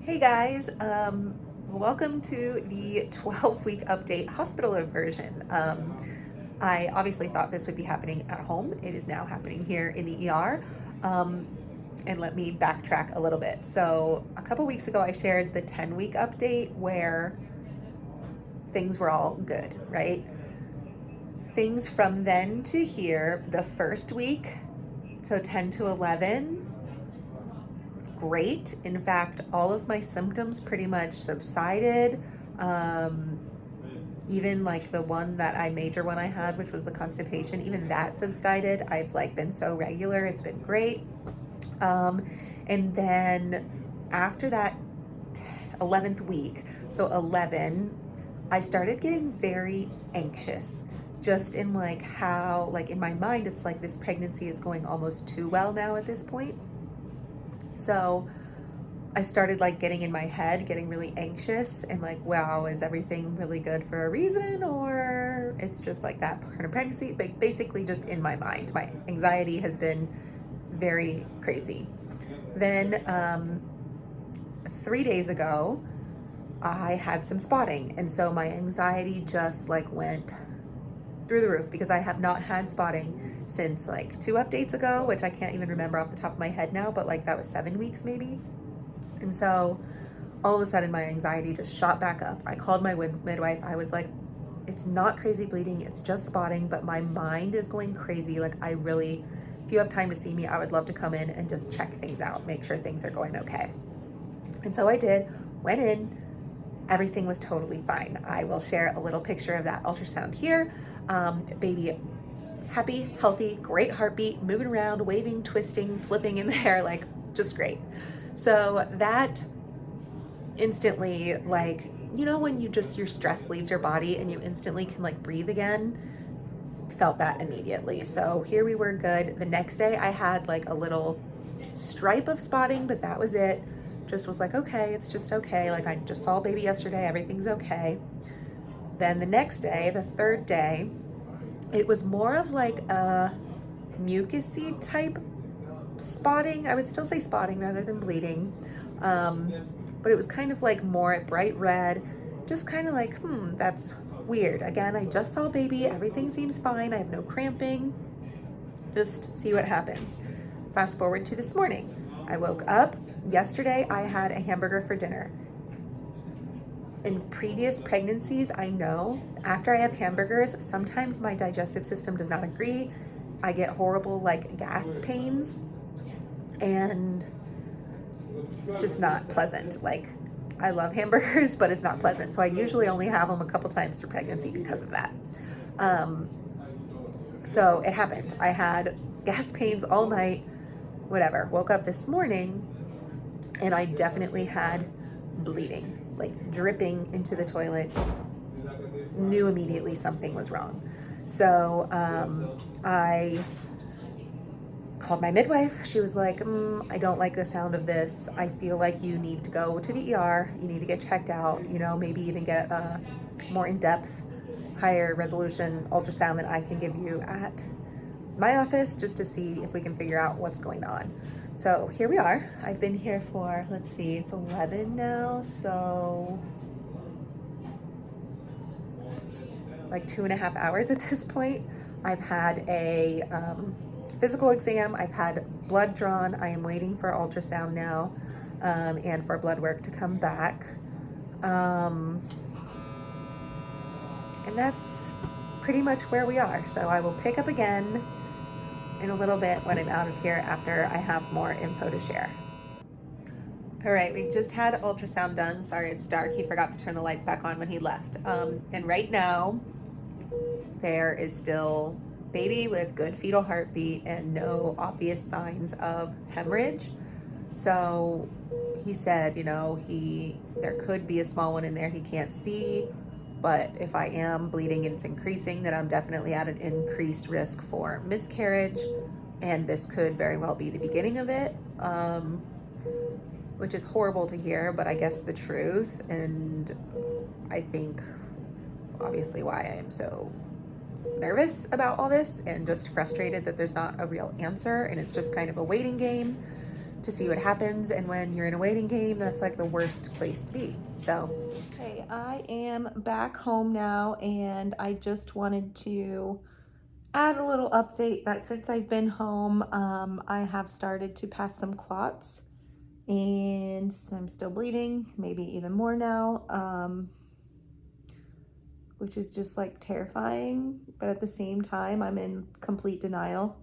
Hey guys, welcome to the 12-week update hospital version. I obviously thought this would be happening at home. It is now happening here in the ER. Um, and let me backtrack a little bit. So, a couple weeks ago, I shared the 10-week update where things were all good, right? Things from then to here, the first week, so 10 to 11, great. In fact, all of my symptoms pretty much subsided. Um, Even like the major one I had, which was the constipation, even that subsided. I've like been so regular, it's been great. And then after that 11th week, so 11, I started getting very anxious. Just in like how, like in my mind, it's like this pregnancy is going almost too well now at this point. So I started like getting in my head, getting really anxious and like, wow, is everything really good for a reason? Or it's just like that part of pregnancy? Like basically just in my mind, my anxiety has been very crazy. Then 3 days ago, I had some spotting. And so my anxiety just like went through the roof because I have not had spotting since like 2 updates ago, which I can't even remember off the top of my head now, but like that was 7 weeks maybe. And so all of a sudden my anxiety just shot back up. I called my midwife. I was like, it's not crazy bleeding, it's just spotting, but my mind is going crazy. Like I really, if you have time to see me, I would love to come in and just check things out, make sure things are going okay. And so I did, went in, everything was totally fine. I will share a little picture of that ultrasound here. Baby happy, healthy, great heartbeat, moving around, waving, twisting, flipping in the hair, like just great. So that instantly, like, you know, when you just, your stress leaves your body and you instantly can like breathe again, felt that immediately. So here we were good. The next day I had like a little stripe of spotting, but that was it. Just was like, okay, it's just okay. Like I just saw baby yesterday, everything's okay. Then the next day, the third day, it was more of like a mucusy type spotting. I would still say spotting rather than bleeding. But it was kind of like more bright red, just kind of like, that's weird. Again, I just saw baby, everything seems fine. I have no cramping. Just see what happens. Fast forward to this morning. I woke up. Yesterday, I had a hamburger for dinner. In previous pregnancies, I know after I have hamburgers, sometimes my digestive system does not agree. I get horrible like gas pains and it's just not pleasant. Like I love hamburgers, but it's not pleasant. So I usually only have them a couple times for pregnancy because of that. So it happened. I had gas pains all night, whatever. Woke up this morning and I definitely had bleeding, like dripping into the toilet. Knew immediately something was wrong. So I called my midwife. She was like, I don't like the sound of this. I feel like you need to go to the ER. You need to get checked out, you know, maybe even get a more in-depth, higher resolution ultrasound that I can give you at my office just to see if we can figure out what's going on. So here we are. I've been here for, let's see, it's 11 now. So like 2.5 hours at this point. I've had a physical exam. I've had blood drawn. I am waiting for ultrasound now and for blood work to come back. And that's pretty much where we are. So I will pick up again in a little bit when I'm out of here after I have more info to share. All right, we just had ultrasound done. Sorry, it's dark. He forgot to turn the lights back on when he left. And right now, there is still baby with good fetal heartbeat and no obvious signs of hemorrhage. So he said, you know, there could be a small one in there he can't see, but if I am bleeding and it's increasing, then I'm definitely at an increased risk for miscarriage, and this could very well be the beginning of it, which is horrible to hear, but I guess the truth, and I think obviously why I am so nervous about all this and just frustrated that there's not a real answer and it's just kind of a waiting game. to see what happens. And when you're in a waiting game, that's like the worst place to be. So, hey, I am back home now, and I just wanted to add a little update that since I've been home, I have started to pass some clots, and I'm still bleeding, maybe even more now, which is just like terrifying. But at the same time, I'm in complete denial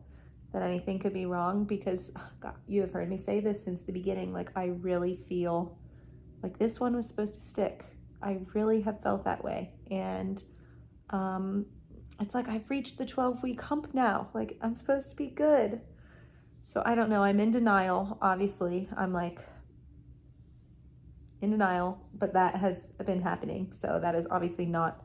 that anything could be wrong, because God, you have heard me say this since the beginning. Like, I really feel like this one was supposed to stick. I really have felt that way. And it's like I've reached the 12-week hump now. Like, I'm supposed to be good. So I don't know. I'm in denial. Obviously, I'm like in denial, but that has been happening. So that is obviously not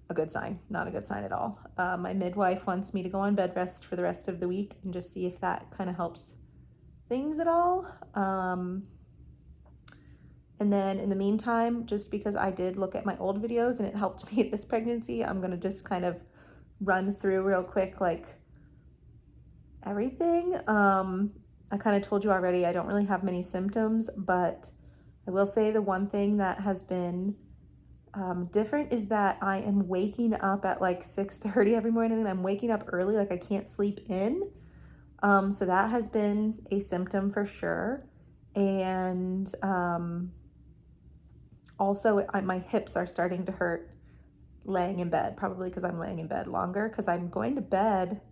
a good sign. Not a good sign at all. My midwife wants me to go on bed rest for the rest of the week and just see if that kind of helps things at all. And then in the meantime, just because I did look at my old videos and it helped me this pregnancy, I'm going to just kind of run through real quick, like everything. I kind of told you already, I don't really have many symptoms, but I will say the one thing that has been different is that I am waking up at like 6:30 every morning, and I'm waking up early, like I can't sleep in. So that has been a symptom for sure. And also my hips are starting to hurt laying in bed, probably because I'm laying in bed longer, because I'm going to bed,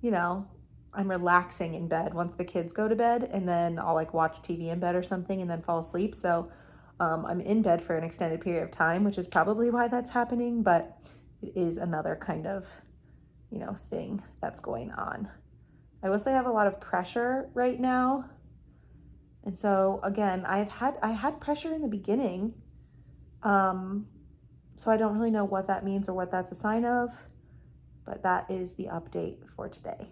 you know, I'm relaxing in bed once the kids go to bed, and then I'll like watch TV in bed or something and then fall asleep. So I'm in bed for an extended period of time, which is probably why that's happening, but it is another kind of, thing that's going on. I will say I have a lot of pressure right now. And so again, I had pressure in the beginning. So I don't really know what that means or what that's a sign of, but that is the update for today.